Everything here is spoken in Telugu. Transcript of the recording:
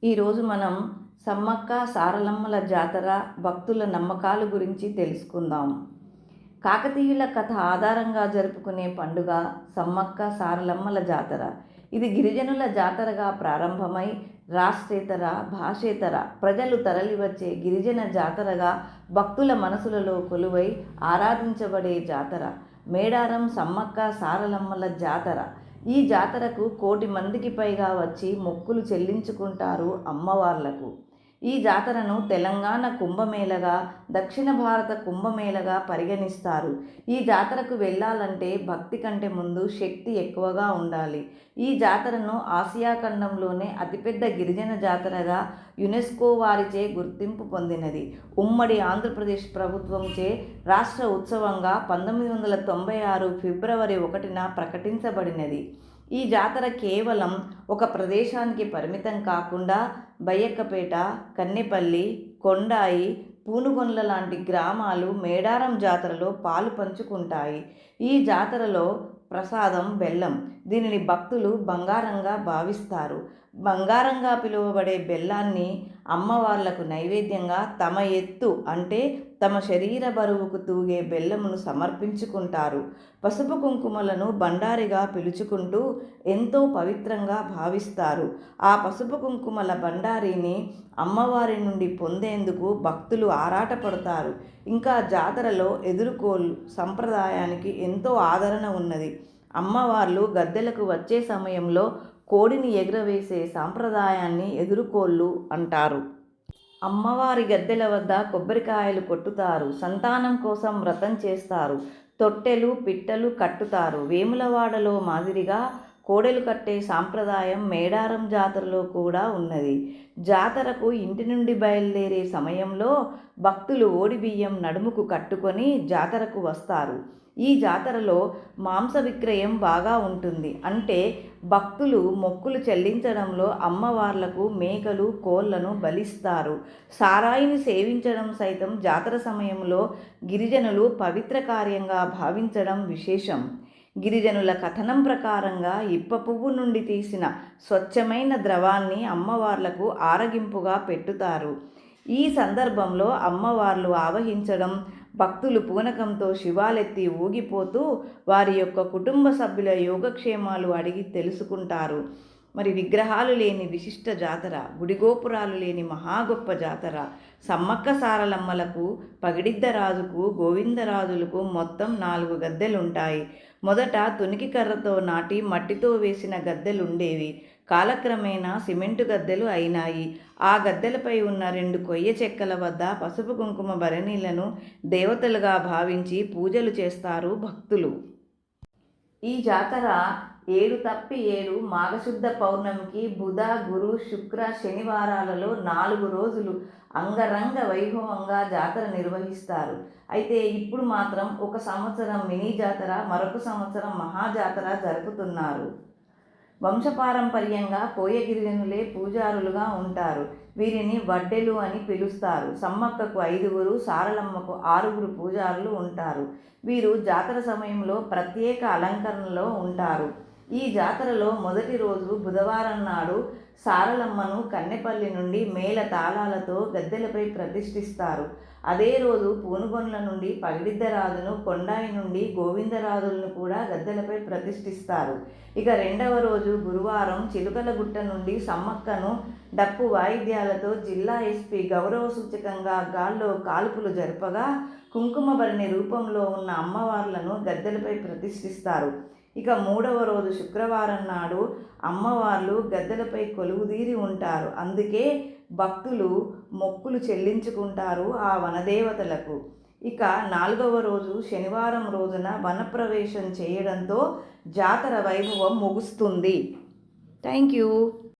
ఈరోజు మనం సమ్మక్క సారలమ్మల జాతర భక్తుల నమ్మకాల గురించి తెలుసుకుందాం. కాకతీయుల కథ ఆధారంగా జరుపుకునే పండుగ సమ్మక్క సారలమ్మల జాతర. ఇది గిరిజనుల జాతరగా ప్రారంభమై రాష్ట్రేతర, భాషేతర ప్రజలు తరలివచ్చే గిరిజన జాతరగా భక్తుల మనసులలో కొలువై ఆరాధించబడే జాతర మేడారం సమ్మక్క సారలమ్మల జాతర. ఈ జాతరకు 1,00,00,000 మందికి పైగా వచ్చి మొక్కులు చెల్లించుకుంటారు అమ్మవార్లకు. ఈ జాతరను తెలంగాణ కుంభమేళగా, దక్షిణ భారత కుంభమేళగా పరిగణిస్తారు. ఈ జాతరకు వెళ్ళాలంటే భక్తి కంటే ముందు శక్తి ఎక్కువగా ఉండాలి. ఈ జాతరను ఆసియా ఖండంలోనే అతిపెద్ద గిరిజన జాతరగా యునెస్కో వారిచే గుర్తింపు పొందినది. ఉమ్మడి ఆంధ్రప్రదేశ్ ప్రభుత్వంచే రాష్ట్ర ఉత్సవంగా 1996 ఫిబ్రవరి 1న ప్రకటించబడినది. ఈ జాతర కేవలం ఒక ప్రదేశానికి పరిమితం కాకుండా బయ్యక్కపేట, కన్నెపల్లి, కొండాయి, పూనుగొండ్ల లాంటి గ్రామాలు మేడారం జాతరలో పాలు పంచుకుంటాయి. ఈ జాతరలో ప్రసాదం బెల్లం. దీనిని భక్తులు బంగారంగా భావిస్తారు. బంగారంగా పిలువబడే బెల్లాన్ని అమ్మవార్లకు నైవేద్యంగా తమ ఎత్తు అంటే తమ శరీర బరువుకు తూగే బెల్లమును సమర్పించుకుంటారు. పసుపు కుంకుమలను బండారిగా పిలుచుకుంటూ ఎంతో పవిత్రంగా భావిస్తారు. ఆ పసుపు కుంకుమల బండారిని అమ్మవారి నుండి పొందేందుకు భక్తులు ఆరాటపడతారు. ఇంకా జాతరలో ఎదురుకోళ్ళు సంప్రదాయానికి ఎంతో ఆదరణ ఉన్నది. అమ్మవార్లు గద్దెలకు వచ్చే సమయంలో కోడిని ఎగురవేసే సాంప్రదాయాన్ని ఎదురుకోళ్ళు అంటారు. అమ్మవారి గద్దెల వద్ద కొబ్బరికాయలు కొట్టుతారు. సంతానం కోసం వ్రతం చేస్తారు. తొట్టెలు, పిట్టలు కట్టుతారు. వేములవాడలో మాదిరిగా కోడెలు కట్టే సాంప్రదాయం మేడారం జాతరలో కూడా ఉన్నది. జాతరకు ఇంటి నుండి బయలుదేరే సమయంలో భక్తులు ఓడిబియ్యం నడుముకు కట్టుకొని జాతరకు వస్తారు. ఈ జాతరలో మాంస విక్రయం బాగా ఉంటుంది. అంటే భక్తులు మొక్కులు చెల్లించడంలో అమ్మవార్లకు మేకలు, కోళ్లను బలిస్తారు. సారాయిని సేవించడం సైతం జాతర సమయంలో గిరిజనులు పవిత్ర కార్యంగా భావించడం విశేషం. గిరిజనుల కథనం ప్రకారంగా ఇప్ప పువ్వు నుండి తీసిన స్వచ్ఛమైన ద్రవాన్ని అమ్మవార్లకు ఆరగింపుగా పెట్టుతారు. ఈ సందర్భంలో అమ్మవార్లు ఆవహించడం, భక్తులు పూనకంతో శివాలెత్తి ఊగిపోతూ వారి యొక్క కుటుంబ సభ్యుల యోగక్షేమాలు అడిగి తెలుసుకుంటారు. మరి విగ్రహాలు లేని విశిష్ట జాతర, గుడిగోపురాలు లేని మహా గొప్ప జాతర. సమ్మక్క సారలమ్మలకు, పగిడిద్దరాజుకు, గోవిందరాజులకు మొత్తం 4 గద్దెలుంటాయి. మొదట తునికి కర్రతో నాటి మట్టితో వేసిన గద్దెలుండేవి. కాలక్రమేణా సిమెంటు గద్దెలు అయినాయి. ఆ గద్దెలపై ఉన్న 2 కొయ్య చెక్కల వద్ద పసుపు కుంకుమ భరణీలను దేవతలుగా భావించి పూజలు చేస్తారు భక్తులు. ఈ జాతర 7 తప్పి 7 మాఘశుద్ధ పౌర్ణమికి బుధ, గురు, శుక్ర, శనివారాలలో 4 రోజులు అంగరంగ వైభవంగా జాతర నిర్వహిస్తారు. అయితే ఇప్పుడు మాత్రం ఒక సంవత్సరం మినీ జాతర, మరొక సంవత్సరం మహాజాతర జరుపుతున్నారు. వంశపారంపర్యంగా కోయ గిరిజనులే పూజారులుగా ఉంటారు. వీరిని వడ్డెలు అని పిలుస్తారు. సమ్మక్కకు 5గురు, సారలమ్మకు 6గురు పూజారులు ఉంటారు. వీరు జాతర సమయంలో ప్రత్యేక అలంకరణలో ఉంటారు. ఈ జాతరలో మొదటి రోజు బుధవారం నాడు సారలమ్మను కన్నెపల్లి నుండి మేళ తాళాలతో గద్దెలపై ప్రతిష్ఠిస్తారు. అదే రోజు పూనుగొండ్ల నుండి పగిడిద్దరాజును, కొండాయి నుండి గోవిందరాజులను కూడా గద్దెలపై ప్రతిష్ఠిస్తారు. ఇక రెండవ రోజు గురువారం చిలుకలగుట్ట నుండి సమ్మక్కను డప్పు వాయిద్యాలతో జిల్లా ఎస్పీ గౌరవ సూచకంగా గాల్లో కాల్పులు జరపగా కుంకుమ భరణి రూపంలో ఉన్న అమ్మవార్లను గద్దెలపై ప్రతిష్ఠిస్తారు. ఇక మూడవ రోజు శుక్రవారం నాడు అమ్మవార్లు గద్దెలపై కొలువుదీరి ఉంటారు. అందుకే భక్తులు మొక్కులు చెల్లించుకుంటారు ఆ వనదేవతలకు. ఇక 4వ రోజు శనివారం రోజున వనప్రవేశం చేయడంతో జాతర వైభవం ముగుస్తుంది. Thank you.